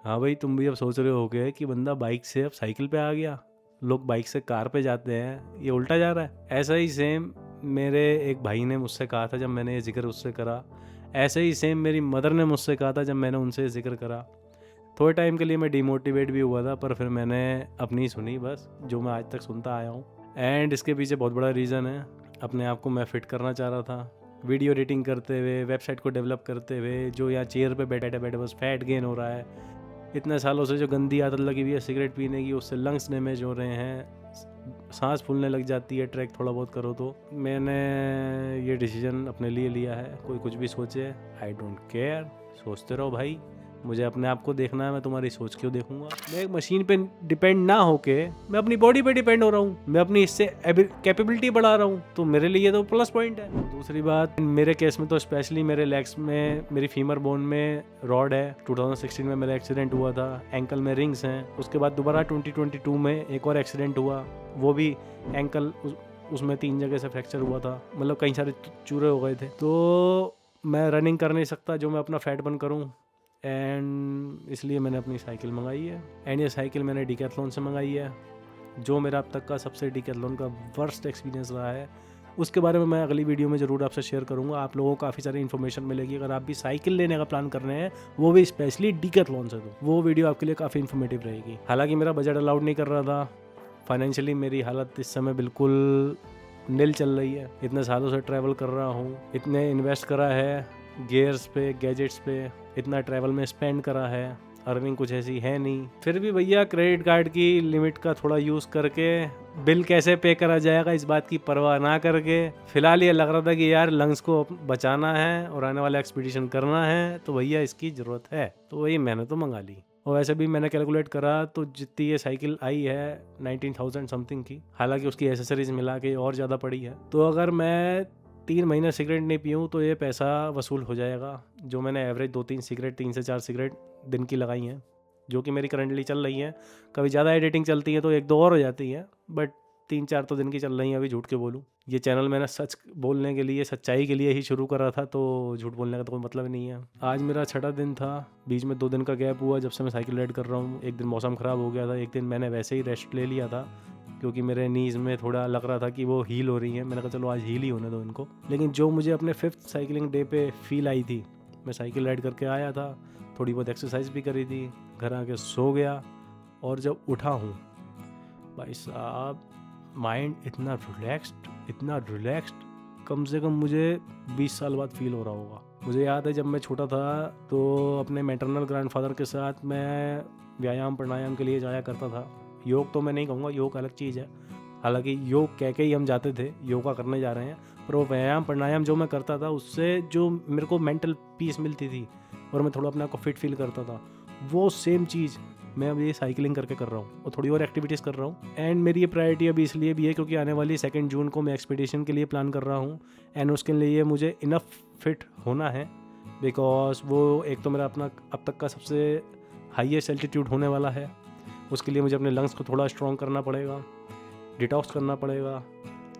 हाँ भाई, तुम भी अब सोच रहे होगे कि बंदा बाइक से अब साइकिल पे आ गया, लोग बाइक से कार पे जाते हैं, ये उल्टा जा रहा है। ऐसा ही सेम मेरे एक भाई ने मुझसे कहा था जब मैंने ये जिक्र उससे करा। ऐसे ही सेम मेरी मदर ने मुझसे कहा था जब मैंने उनसे ये जिक्र करा। थोड़े टाइम के लिए मैं डिमोटिवेट भी हुआ था, पर फिर मैंने अपनी सुनी बस, जो मैं आज तक सुनता आया हूँ। एंड इसके पीछे बहुत बड़ा रीज़न है, अपने आप को मैं फिट करना चाह रहा था। वीडियो एडिटिंग करते हुए, वेबसाइट को डेवलप करते हुए, जो यहाँ चेयर पे बैठे बैठे बस फैट गेन हो रहा है। इतने सालों से जो गंदी आदत लगी हुई है सिगरेट पीने की, उससे लंग्स डैमेज हो रहे हैं, सांस फूलने लग जाती है ट्रैक थोड़ा बहुत करो तो। मैंने ये डिसीजन अपने लिए लिया है। कोई कुछ भी सोचे, आई डोंट केयर, सोचते रहो भाई। मुझे अपने आप को देखना है, मैं तुम्हारी सोच क्यों देखूंगा। मैं एक मशीन पे डिपेंड ना होके मैं अपनी बॉडी पे डिपेंड हो रहा हूँ, मैं अपनी इससे कैपेबिलिटी बढ़ा रहा हूँ, तो मेरे लिए तो प्लस पॉइंट है। दूसरी बात, मेरे केस में तो स्पेशली मेरे लेग्स में, मेरी फीमर बोन में रॉड है। 2016 में मेरा एक्सीडेंट हुआ था, एंकल में रिंग्स हैं। उसके बाद दोबारा 2022 में एक और एक्सीडेंट हुआ, वो भी एंकल, उसमें 3 जगह से फ्रैक्चर हुआ था, मतलब कई सारे चूरे हो गए थे। तो मैं रनिंग कर नहीं सकता जो मैं अपना फैट बर्न करूँ, एंड इसलिए मैंने अपनी साइकिल मंगाई है। एंड ये साइकिल मैंने डिकैथलॉन से मंगाई है, जो मेरा अब तक का सबसे डिकैथलॉन का वर्स्ट एक्सपीरियंस रहा है। उसके बारे में मैं अगली वीडियो में ज़रूर आपसे शेयर करूंगा। आप लोगों को काफ़ी सारी इन्फॉर्मेशन मिलेगी अगर आप भी साइकिल लेने का प्लान कर रहे हैं, वो भी स्पेशली डिकैथलॉन से, तो वो वीडियो आपके लिए काफ़ी इन्फॉर्मेटिव रहेगी। हालांकि मेरा बजट अलाउड नहीं कर रहा था, फाइनेंशियली मेरी हालत इस समय बिल्कुल नील चल रही है। इतने सालों से ट्रैवल कर रहा हूँ, इतने इन्वेस्ट करा है गियर्स पे, गैजेट्स पे, इतना ट्रैवल में स्पेंड करा है, अर्निंग कुछ ऐसी है नहीं। फिर भी भैया क्रेडिट कार्ड की लिमिट का थोड़ा यूज़ करके बिल कैसे पे करा जाएगा इस बात की परवाह ना करके, फिलहाल ये लग रहा था कि यार लंग्स को बचाना है और आने वाला एक्सपीडिशन करना है, तो भैया इसकी ज़रूरत है, तो वही मैंने तो मंगा ली। और वैसे भी मैंने कैलकुलेट करा तो जितनी ये साइकिल आई है 19,000 समथिंग की, हालांकि उसकी एसेसरीज मिला के और ज़्यादा पड़ी है। तो अगर मैं 3 महीने सिगरेट नहीं पीऊँ तो ये पैसा वसूल हो जाएगा। जो मैंने एवरेज 2-3 सिगरेट, 3 से 4 सिगरेट दिन की लगाई हैं, जो कि मेरी करंटली चल रही हैं। कभी ज़्यादा एडिटिंग चलती है तो 1-2 और हो जाती हैं, बट 3-4 तो दिन की चल रही हैं। अभी झूठ के बोलूँ, ये चैनल मैंने सच बोलने के लिए, सच्चाई के लिए ही शुरू करा था, तो झूठ बोलने का तो कोई मतलब नहीं है। आज मेरा 6ठा दिन था, बीच में 2 दिन का गैप हुआ जब से मैं साइकिल राइड कर रहा हूँ। एक दिन मौसम ख़राब हो गया था, एक दिन मैंने वैसे ही रेस्ट ले लिया था क्योंकि मेरे नीज़ में थोड़ा लग रहा था कि वो हील हो रही हैं। मैंने कहा चलो आज हील ही होने दो इनको। लेकिन जो मुझे अपने 5th साइकिलिंग डे पे फील आई थी, मैं साइकिल राइड करके आया था, थोड़ी बहुत एक्सरसाइज भी करी थी, घर आके सो गया, और जब उठा हूँ भाई साहब, माइंड इतना रिलैक्स्ड, कम से कम मुझे 20 साल बाद फील हो रहा होगा। मुझे याद है जब मैं छोटा था तो अपने मैटरनल ग्रैंडफादर के साथ मैं व्यायाम प्राणायाम के लिए जाया करता था। योग तो मैं नहीं कहूँगा, योग अलग चीज़ है, हालांकि योग कह के ही हम जाते थे, योगा करने जा रहे हैं, पर वो व्यायाम प्राणायाम जो मैं करता था उससे जो मेरे को मेंटल पीस मिलती थी और मैं थोड़ा अपने आप को फिट फील करता था, वो सेम चीज़ मैं अब ये साइकिलिंग करके कर रहा हूँ और थोड़ी और एक्टिविटीज़ कर रहा हूँ। एंड मेरी ये प्रायोरिटी अभी इसलिए भी है क्योंकि आने वाली 2 जून को मैं एक्सपीडिशन के लिए प्लान कर रहा हूँ, एंड उसके लिए मुझे इनफ फिट होना है, बिकॉज वो एक तो मेरा अपना अब तक का सबसे हाईएस्ट एल्टीट्यूड होने वाला है। उसके लिए मुझे अपने लंग्स को थोड़ा स्ट्रॉन्ग करना पड़ेगा, डिटॉक्स करना पड़ेगा।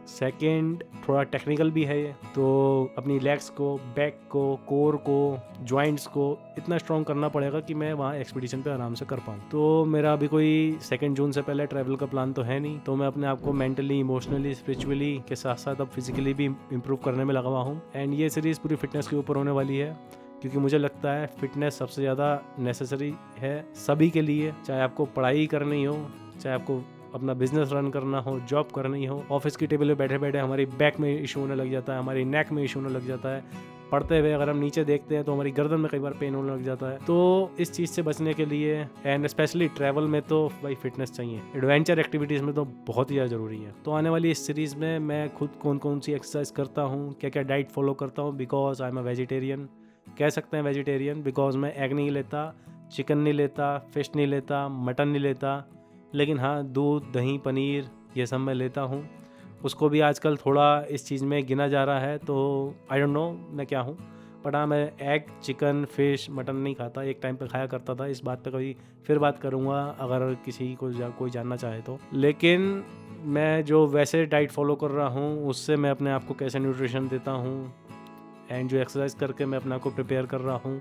सेकेंड, थोड़ा टेक्निकल भी है ये, तो अपनी लेग्स को, बैक को, कोर को, जॉइंट्स को इतना स्ट्रॉन्ग करना पड़ेगा कि मैं वहाँ एक्सपीडिशन पे आराम से कर पाऊँ। तो मेरा अभी कोई 2 जून से पहले ट्रैवल का प्लान तो है नहीं, तो मैं अपने आप को मेंटली, इमोशनली, स्पिरिचुअली के साथ साथ अब फिजिकली भी इम्प्रूव करने में लगा हुआ हूँ। एंड ये सीरीज़ पूरी फिटनेस के ऊपर होने वाली है, क्योंकि मुझे लगता है फिटनेस सबसे ज़्यादा नेसेसरी है सभी के लिए, चाहे आपको पढ़ाई करनी हो, चाहे आपको अपना बिजनेस रन करना हो, जॉब करनी हो। ऑफिस की टेबल पे बैठे बैठे हमारी बैक में इशू होने लग जाता है, हमारी नेक में इशू होने लग जाता है, पढ़ते हुए अगर हम नीचे देखते हैं तो हमारी गर्दन में कई बार पेन होने लग जाता है। तो इस चीज़ से बचने के लिए, एंड स्पेशली ट्रैवल में, तो भाई फिटनेस चाहिए। एडवेंचर एक्टिविटीज़ में तो बहुत ही ज़्यादा ज़रूरी है। तो आने वाली इस सीरीज़ में मैं खुद कौन कौन सी एक्सरसाइज करता हूँ, क्या क्या डाइट फॉलो करता हूँ, because I am a vegetarian, कह सकते हैं वेजिटेरियन, बिकॉज मैं एग नहीं लेता, चिकन नहीं लेता, फिश नहीं लेता, मटन नहीं लेता, लेकिन हाँ दूध, दही, पनीर ये सब मैं लेता हूँ। उसको भी आजकल थोड़ा इस चीज़ में गिना जा रहा है, तो आई डोंट नो मैं क्या हूँ, बट हाँ मैं एग, चिकन, फिश, मटन नहीं खाता। एक टाइम पे खाया करता था, इस बात पे कभी फिर बात करूँगा अगर किसी को कोई जानना चाहे तो। लेकिन मैं जो वैसे डाइट फॉलो कर रहा हूँ उससे मैं अपने आप को कैसे न्यूट्रिशन देता हूँ, एंड जो एक्सरसाइज करके मैं अपने आप को प्रिपेयर कर रहा हूँ,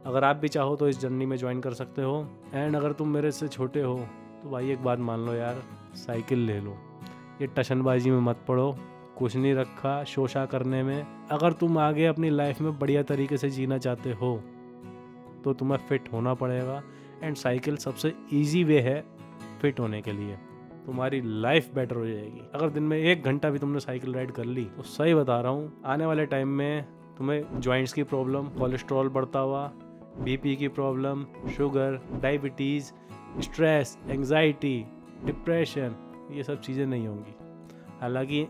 अगर आप भी चाहो तो इस जर्नी में ज्वाइन कर सकते हो। एंड अगर तुम मेरे से छोटे हो तो भाई एक बात मान लो यार, साइकिल ले लो। ये टशनबाजी में मत पड़ो, कुछ नहीं रखा शोशा करने में। अगर तुम आगे अपनी लाइफ में बढ़िया तरीके से जीना चाहते हो तो तुम्हें फिट होना पड़ेगा। एंड साइकिल सबसे इजी वे है फिट होने के लिए। तुम्हारी लाइफ बेटर हो जाएगी अगर दिन में 1 घंटा भी तुमने साइकिल राइड कर ली। तो सही बता रहा हूँ, आने वाले टाइम में तुम्हें जॉइंट्स की प्रॉब्लम, कोलेस्ट्रॉल बढ़ता हुआ, बीपी की problem, sugar, diabetes, stress, anxiety, depression, ये सब चीज़ें नहीं होंगी। हालांकि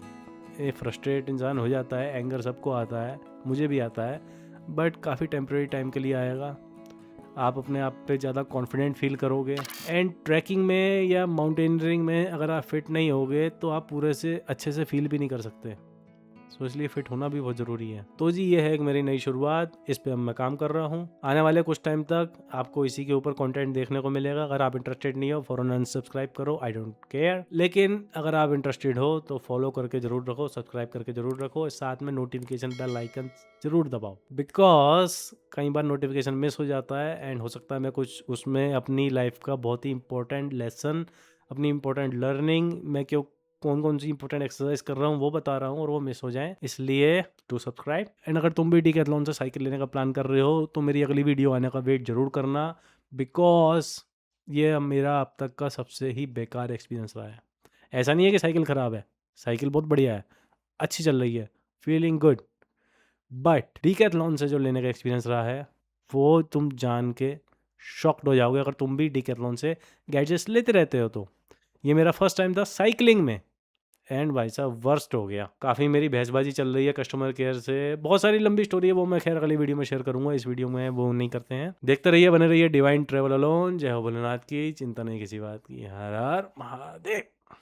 ये फ्रस्ट्रेट इंसान हो जाता है, एंगर सबको आता है, मुझे भी आता है, बट काफ़ी टेम्प्रेरी टाइम के लिए आएगा। आप अपने आप पे ज़्यादा कॉन्फिडेंट फील करोगे। एंड ट्रैकिंग में या माउंटेनियरिंग में अगर आप फिट नहीं होगे तो आप पूरे से अच्छे से फील भी नहीं कर सकते। सो इसलिए फिट होना भी बहुत ज़रूरी है। तो जी ये है एक मेरी नई शुरुआत, इस पे अब मैं काम कर रहा हूँ। आने वाले कुछ टाइम तक आपको इसी के ऊपर कंटेंट देखने को मिलेगा। अगर आप इंटरेस्टेड नहीं हो फौरन अनसब्सक्राइब करो, आई डोंट केयर। लेकिन अगर आप इंटरेस्टेड हो तो फॉलो करके जरूर रखो, सब्सक्राइब करके जरूर रखो, साथ में नोटिफिकेशन बेल आइकन जरूर दबाओ। बिकॉज कई बार नोटिफिकेशन मिस हो जाता है एंड हो सकता है मैं कुछ उसमें अपनी लाइफ का बहुत ही इंपॉर्टेंट लेसन, अपनी इंपॉर्टेंट लर्निंग, मैं क्यों कौन कौन सी इंपॉर्टेंट एक्सरसाइज कर रहा हूँ वो बता रहा हूँ और वो मिस हो जाए, इसलिए टू सब्सक्राइब। एंड अगर तुम भी डिकैथलॉन से साइकिल लेने का प्लान कर रहे हो तो मेरी अगली वीडियो आने का वेट जरूर करना। बिकॉज ये मेरा अब तक का सबसे ही बेकार एक्सपीरियंस रहा है। ऐसा नहीं है कि साइकिल ख़राब है, साइकिल बहुत बढ़िया है, अच्छी चल रही है, फीलिंग गुड, बट डिकैथलॉन से जो लेने का एक्सपीरियंस रहा है वो तुम जान के शॉक्ड हो जाओगे अगर तुम भी डिकैथलॉन से गैजेट्स लेते रहते हो तो। ये मेरा फर्स्ट टाइम था साइकिलिंग में एंड भाई साहब वर्स्ट हो गया। काफ़ी मेरी बहसबाजी चल रही है कस्टमर केयर से, बहुत सारी लंबी स्टोरी है, वो मैं खैर अगली वीडियो में शेयर करूंगा, इस वीडियो में वो नहीं करते हैं। देखते रहिए, बने रहिए डिवाइन ट्रेवल अलोन। जय हो भोलेनाथ की, चिंता नहीं किसी बात की। हर हर महादेव।